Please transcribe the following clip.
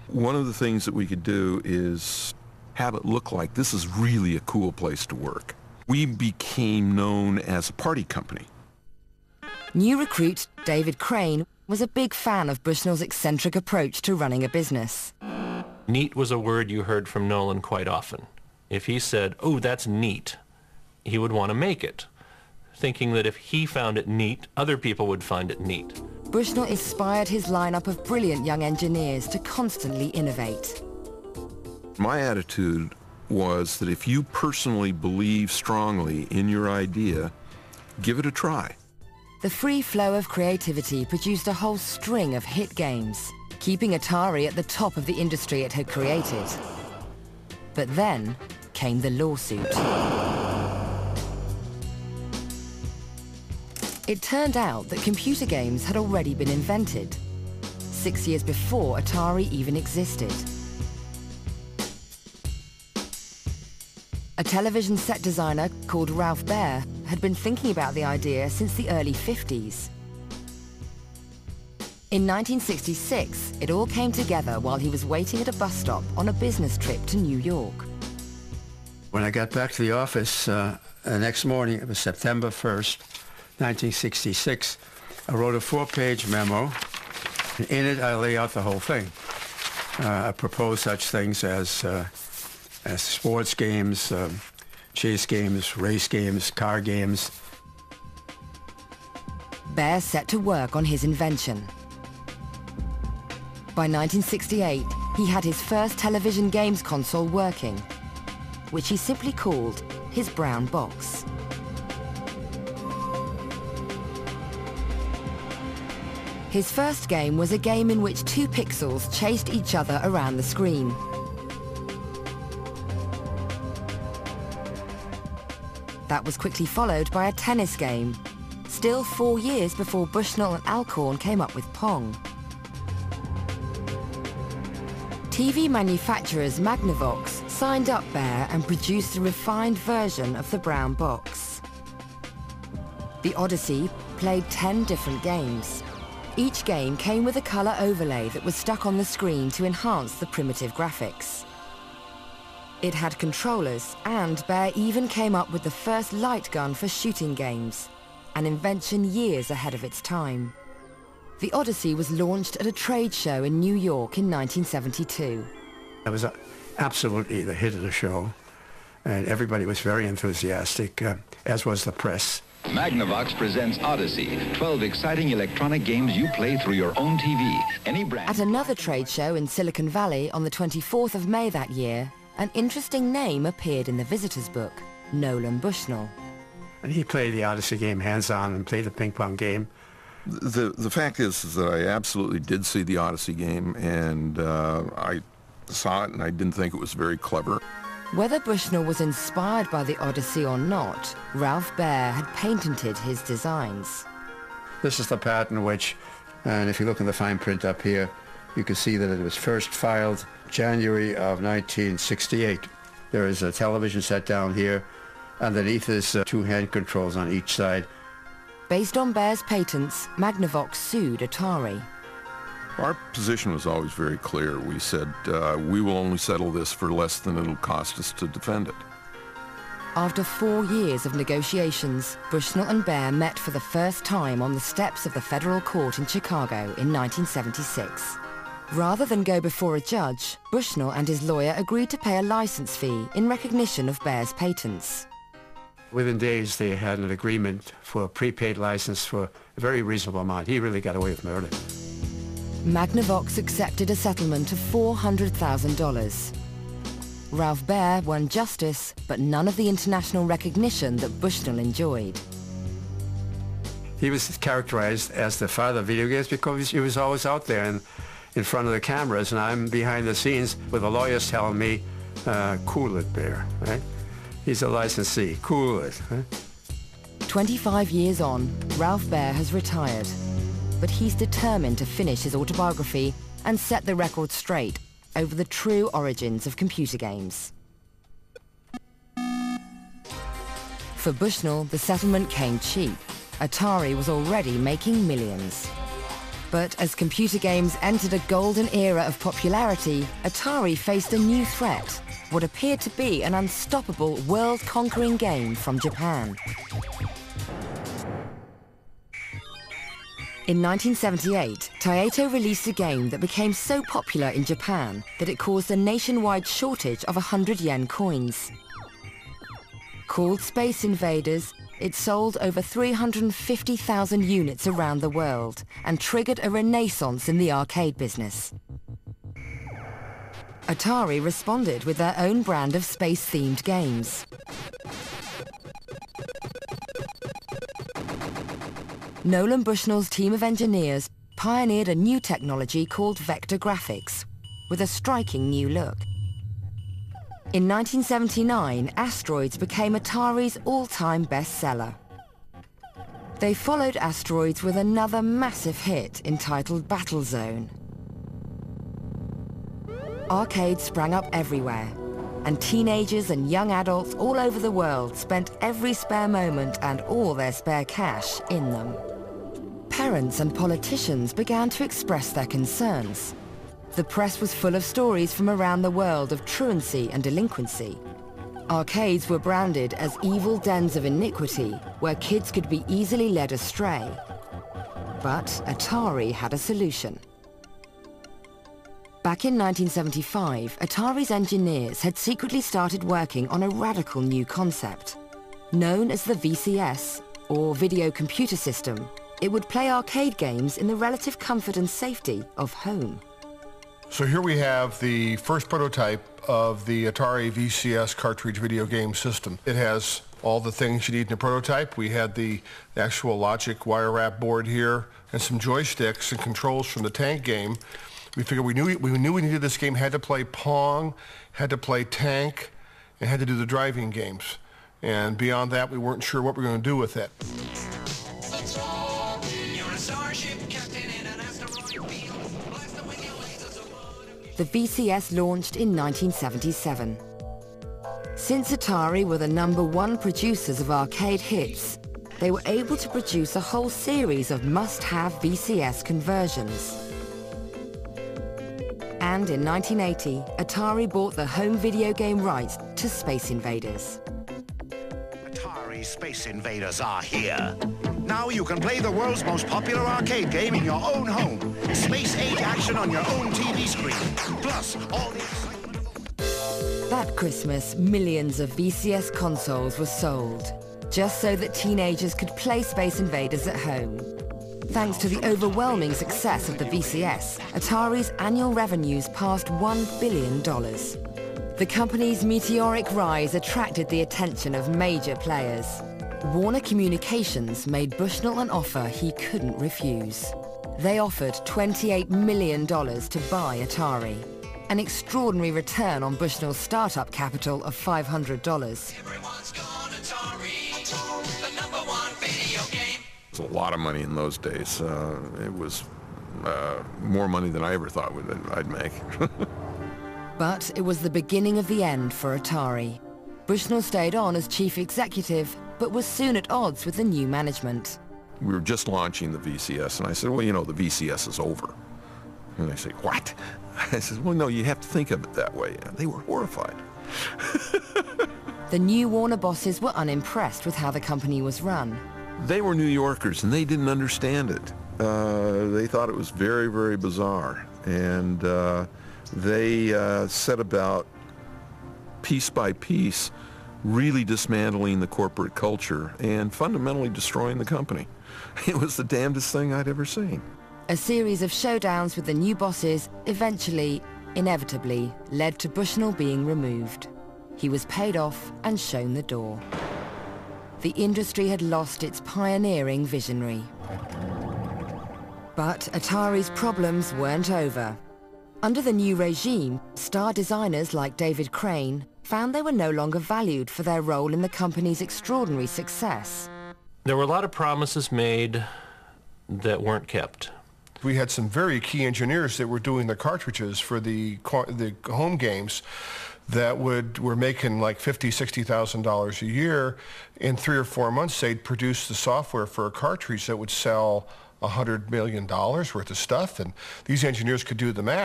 One of the things that we could do is have it look like this is really a cool place to work. We became known as a party company. New recruit David Crane was a big fan of Bushnell's eccentric approach to running a business. Neat was a word you heard from Nolan quite often. If he said, "Oh, that's neat," he would want to make it, thinking that if he found it neat, other people would find it neat. Bushnell inspired his lineup of brilliant young engineers to constantly innovate. My attitude was that if you personally believe strongly in your idea, give it a try. The free flow of creativity produced a whole string of hit games, keeping Atari at the top of the industry it had created. But then came the lawsuit. It turned out that computer games had already been invented, 6 years before Atari even existed. A television set designer called Ralph Baer had been thinking about the idea since the early 50s. In 1966, it all came together while he was waiting at a bus stop on a business trip to New York. When I got back to the office the next morning, it was September 1st, 1966, I wrote a 4-page memo. In it, I lay out the whole thing. I proposed such things as sports games, chase games, race games, car games. Baer set to work on his invention. By 1968, he had his first television games console working, which he simply called his brown box. His first game was a game in which 2 pixels chased each other around the screen. That was quickly followed by a tennis game, still 4 years before Bushnell and Alcorn came up with Pong. TV manufacturers Magnavox signed up Baer and produced a refined version of the brown box. The Odyssey played 10 different games. Each game came with a color overlay that was stuck on the screen to enhance the primitive graphics. It had controllers, and Baer even came up with the first light gun for shooting games, an invention years ahead of its time. The Odyssey was launched at a trade show in New York in 1972. It was absolutely the hit of the show, and everybody was very enthusiastic, as was the press. Magnavox presents Odyssey, 12 exciting electronic games you play through your own TV. Any brand. At another trade show in Silicon Valley on the 24th of May that year, an interesting name appeared in the visitor's book, Nolan Bushnell. And he played the Odyssey game hands-on and played the ping pong game. The fact is that I absolutely did see the Odyssey game, and I saw it and I didn't think it was very clever. Whether Bushnell was inspired by the Odyssey or not, Ralph Baer had patented his designs. This is the patent which, and if you look in the fine print up here, you can see that it was first filed January of 1968. There is a television set down here. Underneath is 2 hand controls on each side. Based on Baer's patents, Magnavox sued Atari. Our position was always very clear. We said, we will only settle this for less than it'll cost us to defend it. After 4 years of negotiations, Bushnell and Baer met for the first time on the steps of the federal court in Chicago in 1976. Rather than go before a judge, Bushnell and his lawyer agreed to pay a license fee in recognition of Baer's patents. Within days, they had an agreement for a prepaid license for a very reasonable amount. He really got away with murder. Magnavox accepted a settlement of $400,000. Ralph Baer won justice, but none of the international recognition that Bushnell enjoyed. He was characterized as the father of video games because he was always out there and in front of the cameras, and I'm behind the scenes with the lawyers telling me, cool it, Baer, right? He's a licensee, cool it. Right? 25 years on, Ralph Baer has retired, but he's determined to finish his autobiography and set the record straight over the true origins of computer games. For Bushnell, the settlement came cheap. Atari was already making millions. But as computer games entered a golden era of popularity, Atari faced a new threat, what appeared to be an unstoppable world-conquering game from Japan. In 1978, Taito released a game that became so popular in Japan that it caused a nationwide shortage of 100 yen coins. Called Space Invaders, it sold over 350,000 units around the world and triggered a renaissance in the arcade business. Atari responded with their own brand of space-themed games. Nolan Bushnell's team of engineers pioneered a new technology called vector graphics, with a striking new look. In 1979, Asteroids became Atari's all-time bestseller. They followed Asteroids with another massive hit entitled Battlezone. Arcades sprang up everywhere, and teenagers and young adults all over the world spent every spare moment and all their spare cash in them. Parents and politicians began to express their concerns. The press was full of stories from around the world of truancy and delinquency. Arcades were branded as evil dens of iniquity, where kids could be easily led astray. But Atari had a solution. Back in 1975, Atari's engineers had secretly started working on a radical new concept. Known as the VCS, or Video Computer System, it would play arcade games in the relative comfort and safety of home. So here we have the first prototype of the Atari VCS cartridge video game system. It has all the things you need in a prototype. We had the actual logic wire wrap board here and some joysticks and controls from the tank game. We figured we knew we needed this game, had to play Pong, had to play Tank, and had to do the driving games. And beyond that, we weren't sure what we were going to do with it. The VCS launched in 1977. Since Atari were the #1 producers of arcade hits, they were able to produce a whole series of must-have VCS conversions. And in 1980, Atari bought the home video game rights to Space Invaders. Atari Space Invaders are here. Now you can play the world's most popular arcade game in your own home. Space-age action on your own TV screen. Plus, all the excitement. That Christmas, millions of VCS consoles were sold, just so that teenagers could play Space Invaders at home. Thanks to the overwhelming success of the VCS, Atari's annual revenues passed $1 billion. The company's meteoric rise attracted the attention of major players. Warner Communications made Bushnell an offer he couldn't refuse. They offered $28 million to buy Atari, an extraordinary return on Bushnell's startup capital of $500. Everyone's gone Atari, the #1 video game. It was a lot of money in those days. It was more money than I ever thought I'd make. But it was the beginning of the end for Atari. Bushnell stayed on as chief executive, but was soon at odds with the new management. We were just launching the VCS, and I said, well, you know, the VCS is over. And they say, what? I said, well, no, you have to think of it that way. And they were horrified. The new Warner bosses were unimpressed with how the company was run. They were New Yorkers, and they didn't understand it. They thought it was very, very bizarre. And they set about, piece by piece, really dismantling the corporate culture and fundamentally destroying the company. It was the damnedest thing I'd ever seen. A series of showdowns with the new bosses eventually, inevitably, led to Bushnell being removed. He was paid off and shown the door. The industry had lost its pioneering visionary. But Atari's problems weren't over. Under the new regime, star designers like David Crane found they were no longer valued for their role in the company's extraordinary success. There were a lot of promises made that weren't kept. We had some very key engineers that were doing the cartridges for the home games that were making like $50,000, $60,000 a year. In 3 or 4 months, they'd produce the software for a cartridge that would sell $100 million worth of stuff, and these engineers could do the math.